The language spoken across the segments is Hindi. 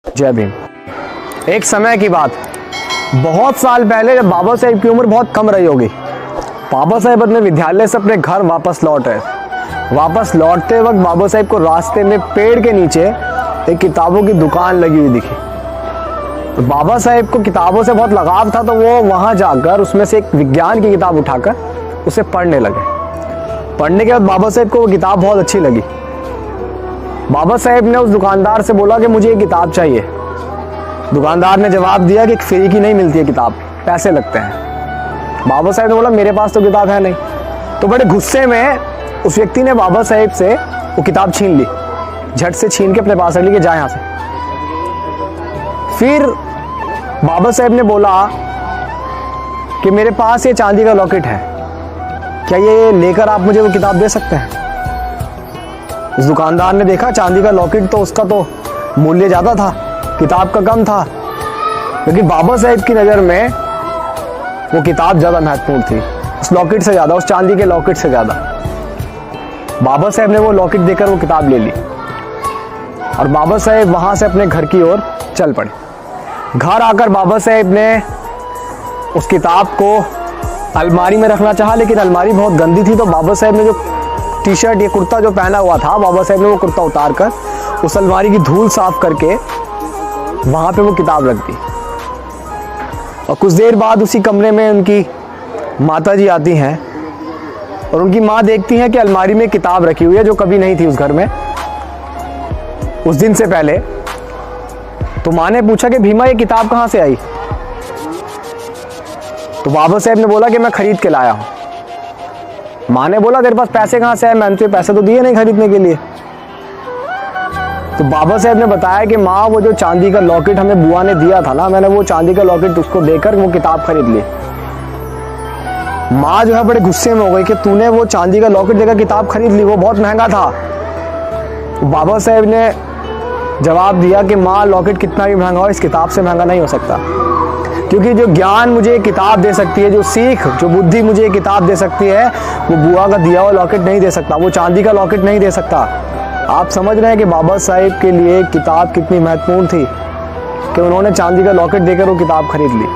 जय भीम। एक समय की बात, बहुत साल पहले जब बाबा साहेब की उम्र बहुत कम रही होगी, बाबा साहेब अपने विद्यालय से अपने घर वापस लौट रहे। वापस लौटते वक्त बाबा साहेब को रास्ते में पेड़ के नीचे एक किताबों की दुकान लगी हुई दिखी। तो बाबा साहेब को किताबों से बहुत लगाव था, तो वो वहाँ जाकर उसमें से एक विज्ञान की किताब उठाकर उसे पढ़ने लगे। पढ़ने के बाद बाबा साहेब को वो किताब बहुत अच्छी लगी। बाबा साहेब ने उस दुकानदार से बोला कि मुझे ये किताब चाहिए। दुकानदार ने जवाब दिया कि फ्री की नहीं मिलती है किताब, पैसे लगते हैं। बाबा साहेब ने बोला मेरे पास तो किताब है नहीं। तो बड़े गुस्से में उस व्यक्ति ने बाबा साहेब से वो किताब छीन ली, झट से छीन के अपने पास रख ली कि जा यहाँ से। फिर बाबा साहेब ने बोला कि मेरे पास ये चांदी का लॉकेट है, क्या ये लेकर आप मुझे वो किताब दे सकते हैं? उस दुकानदार ने देखा चांदी का लॉकेट तो उसका तो मूल्य ज़्यादा था, किताब का कम था, लेकिन बाबा साहेब की नज़र में वो किताब ज़्यादा महत्वपूर्ण थी, उस लॉकेट से ज़्यादा, उस चांदी के लॉकेट से ज़्यादा। बाबा साहेब ने वो लॉकेट देकर वो किताब ले ली और बाबा साहेब वहाँ से अपने घर की ओर चल पड़े। घर आकर बाबा साहेब ने उस किताब को अलमारी में रखना चाहा, लेकिन अलमारी बहुत गंदी थी। तो बाबा साहेब ने जो टी शर्ट या कुर्ता जो पहना हुआ था, बाबा साहेब ने वो कुर्ता उतार कर उस अलमारी की धूल साफ करके वहाँ पे वो किताब रख दी। और कुछ देर बाद उसी कमरे में उनकी माता जी आती हैं और उनकी माँ देखती हैं कि अलमारी में किताब रखी हुई है जो कभी नहीं थी उस घर में उस दिन से पहले। तो माँ ने पूछा कि भीमा ये किताब कहाँ से आई? तो बाबा साहेब ने बोला कि मैं खरीद के लाया हूँ। माँ ने बोला तेरे पास पैसे कहाँ से आए? मैंने तुझे पैसे तो दिए नहीं खरीदने के लिए। तो बाबा साहेब ने बताया कि माँ वो जो चांदी का लॉकेट हमें बुआ ने दिया था ना, मैंने वो चांदी का लॉकेट उसको देकर वो किताब खरीद ली। माँ जो है बड़े गुस्से में हो गई कि तूने वो चांदी का लॉकेट देकर किताब खरीद ली, वो बहुत महंगा था। तो बाबा साहेब ने जवाब दिया कि माँ लॉकेट कितना भी महंगा हो, इस किताब से महंगा नहीं हो सकता, क्योंकि जो ज्ञान मुझे किताब दे सकती है, जो सीख, जो बुद्धि मुझे किताब दे सकती है, वो बुआ का दिया हुआ लॉकेट नहीं दे सकता, वो चांदी का लॉकेट नहीं दे सकता। आप समझ रहे हैं कि बाबा साहेब के लिए किताब कितनी महत्वपूर्ण थी कि उन्होंने चांदी का लॉकेट देकर वो किताब खरीद ली।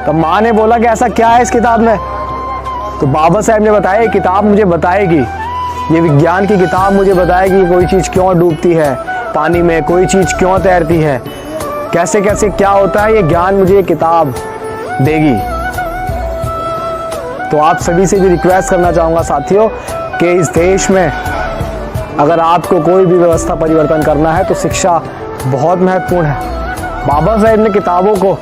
तब माँ ने बोला कि ऐसा क्या है इस किताब में? तो बाबा साहेब ने बताया ये किताब मुझे बताएगी, ये विज्ञान की किताब मुझे बताएगी कोई चीज़ क्यों डूबती है पानी में, कोई चीज़ क्यों तैरती है, कैसे कैसे क्या होता है, ये ज्ञान मुझे ये किताब देगी। तो आप सभी से भी रिक्वेस्ट करना चाहूँगा साथियों कि इस देश में अगर आपको कोई भी व्यवस्था परिवर्तन करना है तो शिक्षा बहुत महत्वपूर्ण है। बाबा साहेब ने किताबों को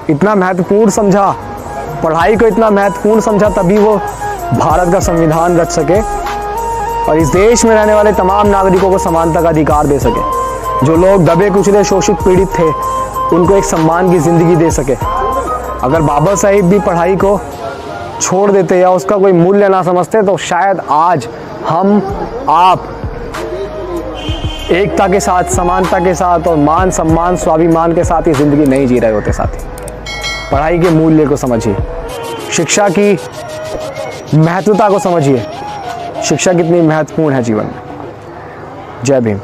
इतना महत्वपूर्ण समझा, पढ़ाई को इतना महत्वपूर्ण समझा, तभी वो भारत का संविधान रच सके और इस देश में रहने वाले तमाम नागरिकों को समानता का अधिकार दे सके। जो लोग दबे कुचले शोषित पीड़ित थे उनको एक सम्मान की ज़िंदगी दे सके। अगर बाबा साहेब भी पढ़ाई को छोड़ देते या उसका कोई मूल्य ना समझते तो शायद आज हम आप एकता के साथ, समानता के साथ और मान सम्मान स्वाभिमान के साथ ये ज़िंदगी नहीं जी रहे होते। साथी, पढ़ाई के मूल्य को समझिए, शिक्षा की महत्वता को समझिए, शिक्षा कितनी महत्वपूर्ण है जीवन में। जय भीम।